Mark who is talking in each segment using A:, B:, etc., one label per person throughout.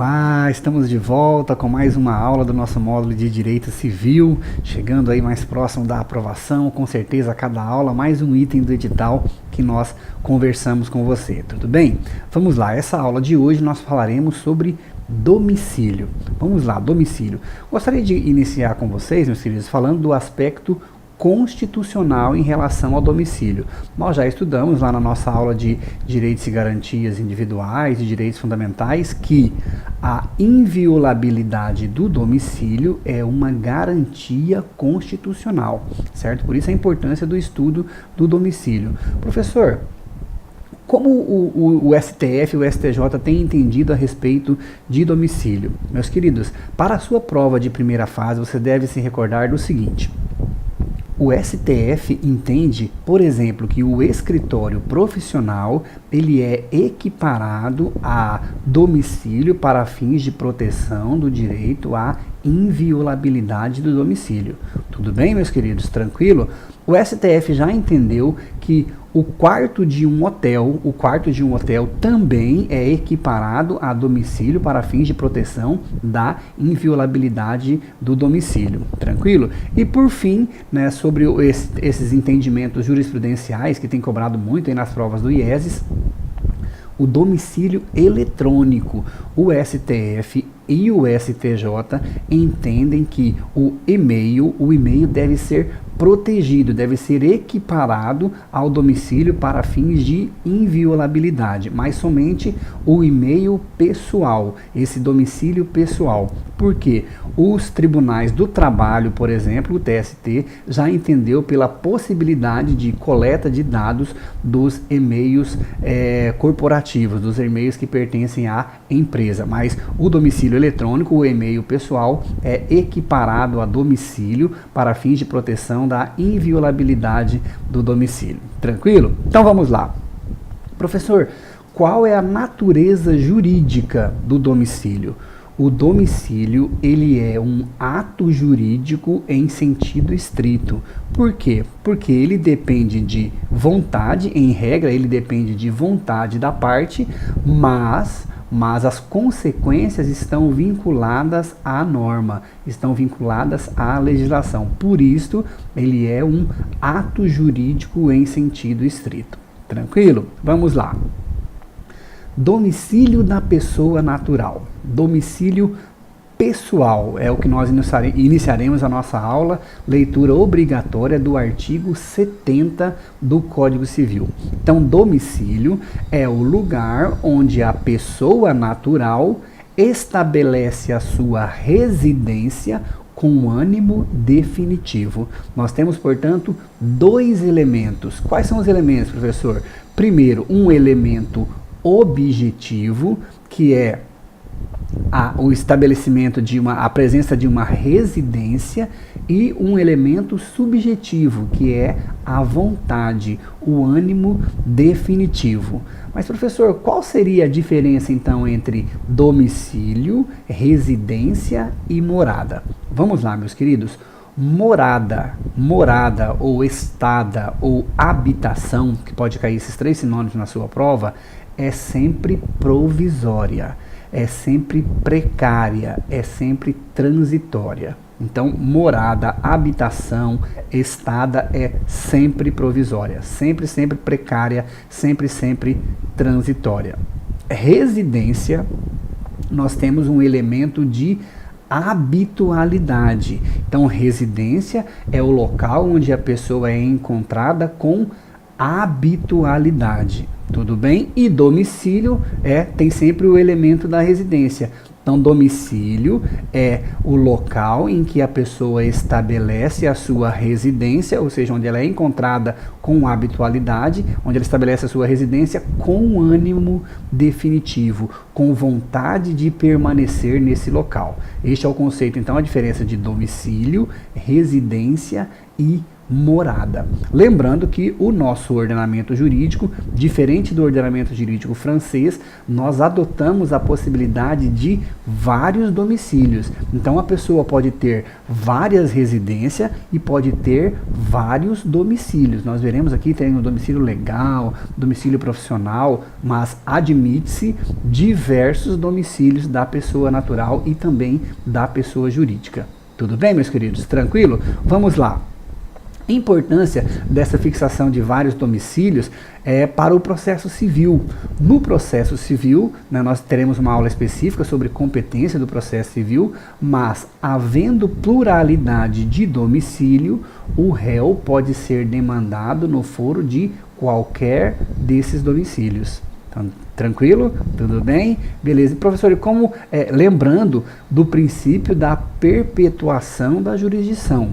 A: Olá, estamos de volta com mais uma aula do nosso módulo de Direito Civil, chegando aí mais próximo da aprovação, com certeza a cada aula mais um item do edital que nós conversamos com você, tudo bem? Vamos lá, essa aula de hoje nós falaremos sobre domicílio. Vamos lá, domicílio. Gostaria de iniciar com vocês, meus queridos, falando do aspecto constitucional em relação ao domicílio. Nós já estudamos lá na nossa aula de direitos e garantias individuais e direitos fundamentais que a inviolabilidade do domicílio é uma garantia constitucional, certo? Por isso a importância do estudo do domicílio. Professor, como o STF e o STJ têm entendido a respeito de domicílio? Meus queridos, para a sua prova de primeira fase, você deve se recordar do seguinte: o STF entende, por exemplo, que o escritório profissional ele é equiparado a domicílio para fins de proteção do direito à inviolabilidade do domicílio. Tudo bem, meus queridos? Tranquilo? O STF já entendeu que o quarto de um hotel também é equiparado a domicílio para fins de proteção da inviolabilidade do domicílio. Tranquilo? E por fim, né, sobre esses entendimentos jurisprudenciais que tem cobrado muito aí nas provas do IESES, o domicílio eletrônico, o STF e o STJ entendem que o e-mail deve ser protegido, deve ser equiparado ao domicílio para fins de inviolabilidade, mas somente o e-mail pessoal, esse domicílio pessoal. Por quê? Os tribunais do trabalho, por exemplo, o TST, já entendeu pela possibilidade de coleta de dados dos e-mails corporativos, dos e-mails que pertencem à empresa, mas o domicílio eletrônico, o e-mail pessoal, é equiparado a domicílio para fins de proteção da inviolabilidade do domicílio. Tranquilo? Então vamos lá. Professor, qual é a natureza jurídica do domicílio? O domicílio, ele é um ato jurídico em sentido estrito. Por quê? Porque ele depende de vontade, em regra, ele depende de vontade da parte, mas as consequências estão vinculadas à norma, estão vinculadas à legislação. Por isso, ele é um ato jurídico em sentido estrito. Tranquilo? Vamos lá. Domicílio da pessoa natural. Domicílio pessoal é o que nós iniciaremos a nossa aula, leitura obrigatória do artigo 70 do Código Civil. Então, domicílio é o lugar onde a pessoa natural estabelece a sua residência com ânimo definitivo. Nós temos, portanto, dois elementos. Quais são os elementos, professor? Primeiro, um elemento objetivo, que é o estabelecimento a presença de uma residência, e um elemento subjetivo, que é a vontade, o ânimo definitivo. Mas, professor, qual seria a diferença então entre domicílio, residência e morada? Vamos lá, meus queridos. Morada ou estada ou habitação, que pode cair esses três sinônimos na sua prova, é sempre provisória, é sempre precária, é sempre transitória. Então, morada, habitação, estada é sempre provisória, sempre precária, sempre transitória. Residência, nós temos um elemento de habitualidade. Então, residência é o local onde a pessoa é encontrada com habitualidade. Tudo bem? E domicílio tem sempre o elemento da residência. Então, domicílio é o local em que a pessoa estabelece a sua residência, ou seja, onde ela é encontrada com habitualidade, onde ela estabelece a sua residência com ânimo definitivo, com vontade de permanecer nesse local. Este é o conceito, então, a diferença de domicílio, residência e morada. Lembrando que o nosso ordenamento jurídico, diferente do ordenamento jurídico francês, nós adotamos a possibilidade de vários domicílios. Então a pessoa pode ter várias residências e pode ter vários domicílios. Nós veremos aqui, tem um domicílio legal, domicílio profissional, mas admite-se diversos domicílios da pessoa natural e também da pessoa jurídica. Tudo bem, meus queridos? Tranquilo? Vamos lá. A importância dessa fixação de vários domicílios é para o processo civil. No processo civil, né, nós teremos uma aula específica sobre competência do processo civil, mas havendo pluralidade de domicílio, o réu pode ser demandado no foro de qualquer desses domicílios. Então, tranquilo? Tudo bem? Beleza. E, professor, como lembrando do princípio da perpetuação da jurisdição,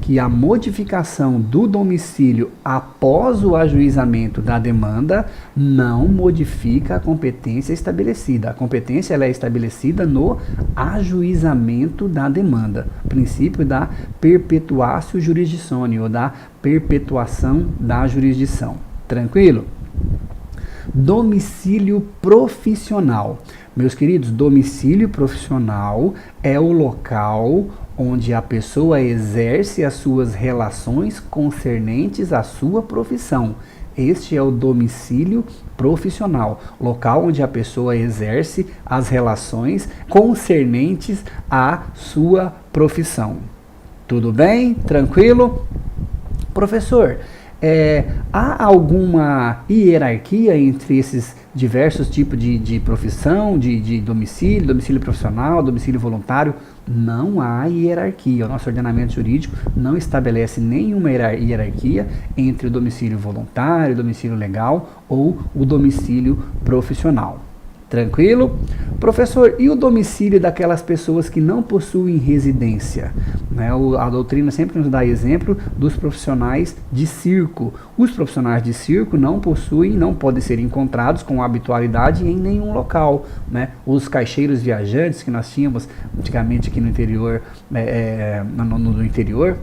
A: que a modificação do domicílio após o ajuizamento da demanda não modifica a competência estabelecida. A competência ela é estabelecida no ajuizamento da demanda. Princípio da perpetuatio jurisdictione, ou da perpetuação da jurisdição. Tranquilo? Domicílio profissional. Meus queridos, domicílio profissional é o local onde a pessoa exerce as suas relações concernentes à sua profissão. Este é o domicílio profissional, local onde a pessoa exerce as relações concernentes à sua profissão. Tudo bem? Tranquilo? Professor, há alguma hierarquia entre esses diversos tipos de profissão, de domicílio, domicílio profissional, domicílio voluntário? Não há hierarquia. O nosso ordenamento jurídico não estabelece nenhuma hierarquia entre o domicílio voluntário, o domicílio legal ou o domicílio profissional. Tranquilo? Professor, e o domicílio daquelas pessoas que não possuem residência? Né? A doutrina sempre nos dá exemplo dos profissionais de circo. Os profissionais de circo não possuem, não podem ser encontrados com habitualidade em nenhum local. Né? Os caixeiros viajantes que nós tínhamos antigamente aqui no interior, no interior.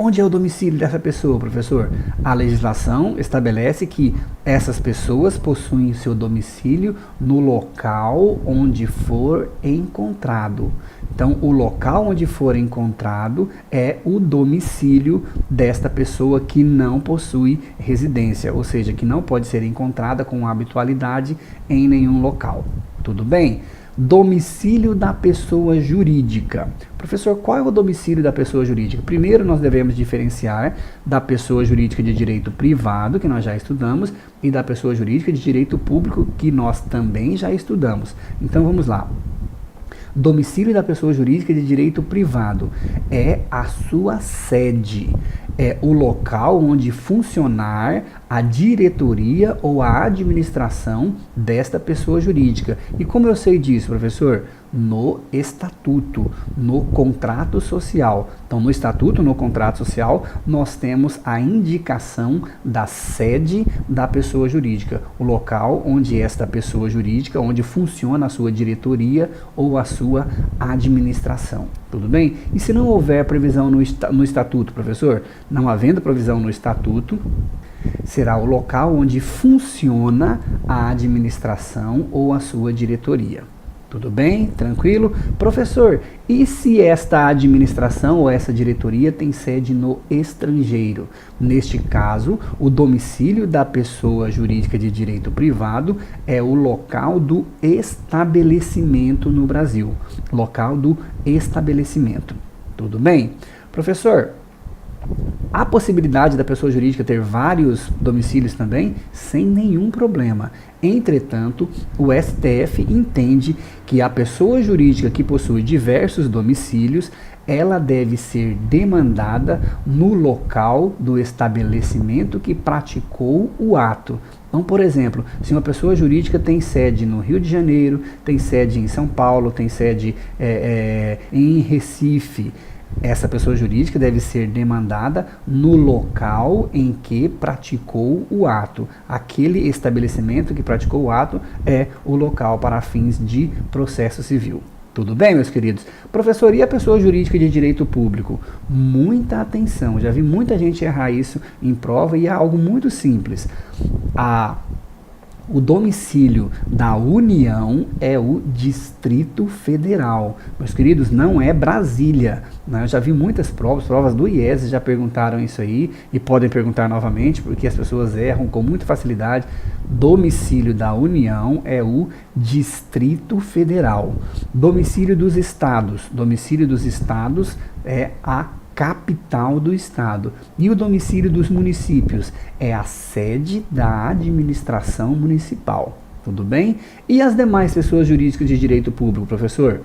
A: Onde é o domicílio dessa pessoa, professor? A legislação estabelece que essas pessoas possuem seu domicílio no local onde for encontrado. Então, o local onde for encontrado é o domicílio desta pessoa que não possui residência, ou seja, que não pode ser encontrada com habitualidade em nenhum local. Tudo bem? Domicílio da pessoa jurídica. Professor, qual é o domicílio da pessoa jurídica? Primeiro, nós devemos diferenciar da pessoa jurídica de direito privado, que nós já estudamos, e da pessoa jurídica de direito público, que nós também já estudamos. Então, vamos lá. Domicílio da pessoa jurídica de direito privado é a sua sede, é o local onde funcionar a diretoria ou a administração desta pessoa jurídica. E como eu sei disso, professor? No estatuto, no contrato social. Então, no estatuto, no contrato social, nós temos a indicação da sede da pessoa jurídica, o local onde esta pessoa jurídica, onde funciona a sua diretoria ou a sua administração. Tudo bem? E se não houver previsão no estatuto, professor? Não havendo provisão no estatuto, será o local onde funciona a administração ou a sua diretoria. Tudo bem? Tranquilo? Professor, e se esta administração ou essa diretoria tem sede no estrangeiro? Neste caso, o domicílio da pessoa jurídica de direito privado é o local do estabelecimento no Brasil. Local do estabelecimento. Tudo bem? Professor, há possibilidade da pessoa jurídica ter vários domicílios também, sem nenhum problema. Entretanto, o STF entende que a pessoa jurídica que possui diversos domicílios, ela deve ser demandada no local do estabelecimento que praticou o ato. Então, por exemplo, se uma pessoa jurídica tem sede no Rio de Janeiro, tem sede em São Paulo, tem sede em Recife, essa pessoa jurídica deve ser demandada no local em que praticou o ato. Aquele estabelecimento que praticou o ato é o local para fins de processo civil. Tudo bem, meus queridos? Professor, e a pessoa jurídica de direito público? Muita atenção, já vi muita gente errar isso em prova e é algo muito simples. O domicílio da União é o Distrito Federal. Meus queridos, não é Brasília. Né? Eu já vi muitas provas do IES já perguntaram isso aí e podem perguntar novamente porque as pessoas erram com muita facilidade. Domicílio da União é o Distrito Federal. Domicílio dos estados é a capital do estado. E o domicílio dos municípios é a sede da administração municipal. Tudo bem? E as demais pessoas jurídicas de direito público, professor?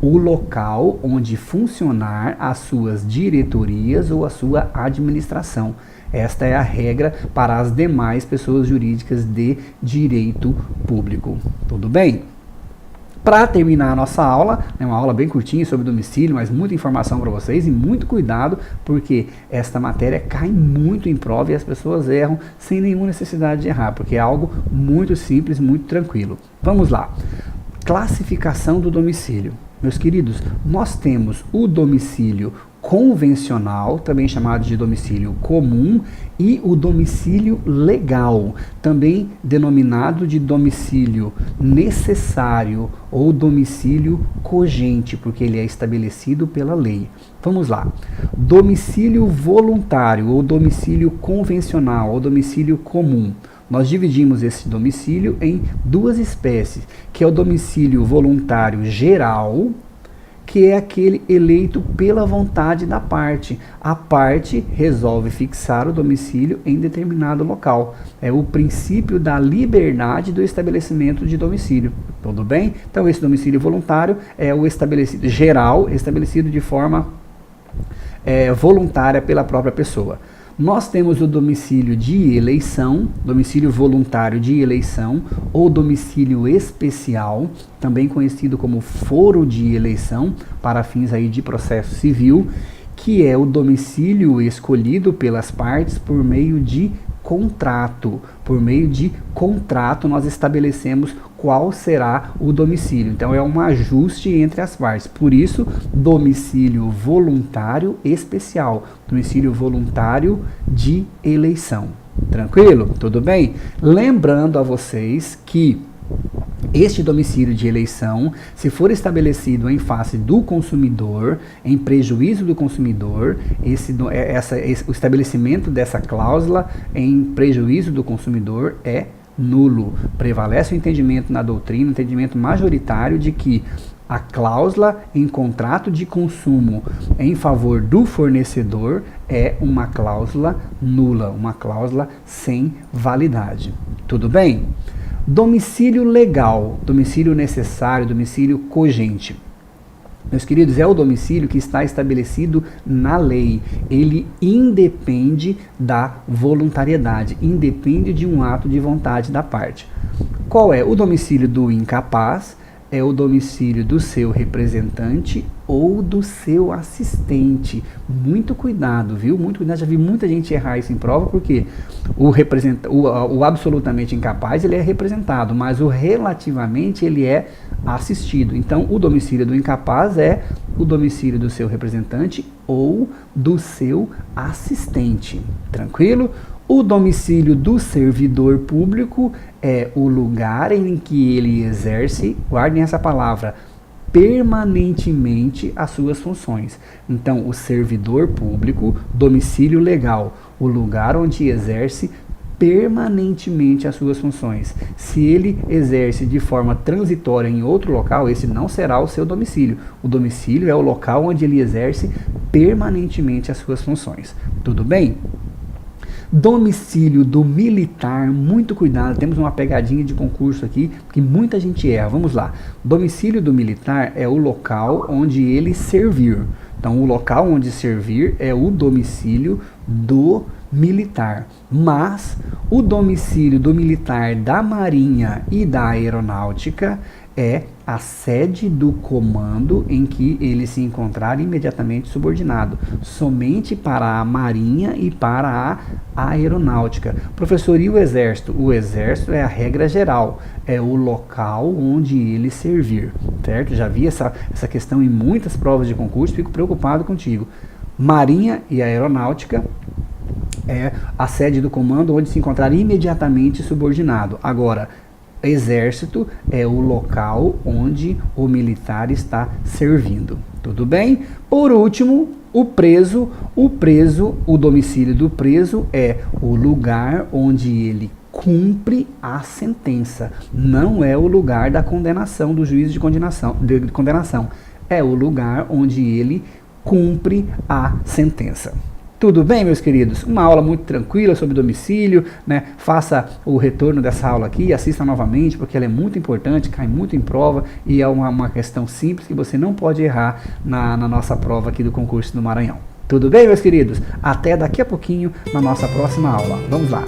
A: O local onde funcionar as suas diretorias ou a sua administração. Esta é a regra para as demais pessoas jurídicas de direito público. Tudo bem? Para terminar a nossa aula, é uma aula bem curtinha sobre domicílio, mas muita informação para vocês e muito cuidado, porque esta matéria cai muito em prova e as pessoas erram sem nenhuma necessidade de errar, porque é algo muito simples, muito tranquilo. Vamos lá. Classificação do domicílio. Meus queridos, nós temos o domicílio convencional, também chamado de domicílio comum, e o domicílio legal, também denominado de domicílio necessário ou domicílio cogente, porque ele é estabelecido pela lei. Vamos lá. Domicílio voluntário ou domicílio convencional ou domicílio comum. Nós dividimos esse domicílio em duas espécies, que é o domicílio voluntário geral, que é aquele eleito pela vontade da parte. A parte resolve fixar o domicílio em determinado local. É o princípio da liberdade do estabelecimento de domicílio. Tudo bem? Então, esse domicílio voluntário é o estabelecido geral, estabelecido de forma voluntária pela própria pessoa. Nós temos o domicílio de eleição, domicílio voluntário de eleição, ou domicílio especial, também conhecido como foro de eleição, para fins aí de processo civil, que é o domicílio escolhido pelas partes por meio de contrato. Por meio de contrato, nós estabelecemos qual será o domicílio. Então, é um ajuste entre as partes. Por isso, domicílio voluntário especial. Domicílio voluntário de eleição. Tranquilo? Tudo bem? Lembrando a vocês que este domicílio de eleição, se for estabelecido em face do consumidor, em prejuízo do consumidor, o estabelecimento dessa cláusula em prejuízo do consumidor é nulo. Prevalece o entendimento na doutrina, o entendimento majoritário de que a cláusula em contrato de consumo em favor do fornecedor é uma cláusula nula, uma cláusula sem validade. Tudo bem? Domicílio legal, domicílio necessário, domicílio cogente. Meus queridos, é o domicílio que está estabelecido na lei. Ele independe da voluntariedade, independe de um ato de vontade da parte. Qual é? O domicílio do incapaz é o domicílio do seu representante ou do seu assistente. Muito cuidado, viu? Muito cuidado. Já vi muita gente errar isso em prova, porque o absolutamente incapaz ele é representado, mas o relativamente ele é assistido. Então, o domicílio do incapaz é o domicílio do seu representante ou do seu assistente. Tranquilo? O domicílio do servidor público é o lugar em que ele exerce, guardem essa palavra, permanentemente as suas funções. Então, o servidor público, domicílio legal, o lugar onde exerce permanentemente as suas funções. Se ele exerce de forma transitória em outro local, esse não será o seu domicílio. O domicílio é o local onde ele exerce permanentemente as suas funções. Tudo bem? Domicílio do militar, muito cuidado, temos uma pegadinha de concurso aqui, que muita gente erra. Vamos lá. Domicílio do militar é o local onde ele servir. Então, o local onde servir é o domicílio do militar. Mas o domicílio do militar da Marinha e da Aeronáutica é a sede do comando em que ele se encontrar imediatamente subordinado, somente para a Marinha e para a Aeronáutica. Professor, e o Exército? O Exército é a regra geral, é o local onde ele servir. certo? Já vi essa questão em muitas provas de concurso, fico preocupado contigo. Marinha e Aeronáutica é a sede do comando onde se encontrar imediatamente subordinado. Agora, Exército é o local onde o militar está servindo. Tudo bem? Por último, o domicílio do preso é o lugar onde ele cumpre a sentença. Não é o lugar da condenação, do juízo de condenação. É o lugar onde ele cumpre a sentença. Tudo bem, meus queridos? Uma aula muito tranquila sobre domicílio, né? Faça o retorno dessa aula aqui, assista novamente, porque ela é muito importante, cai muito em prova e é uma questão simples que você não pode errar na nossa prova aqui do concurso do Maranhão. Tudo bem, meus queridos? Até daqui a pouquinho na nossa próxima aula. Vamos lá!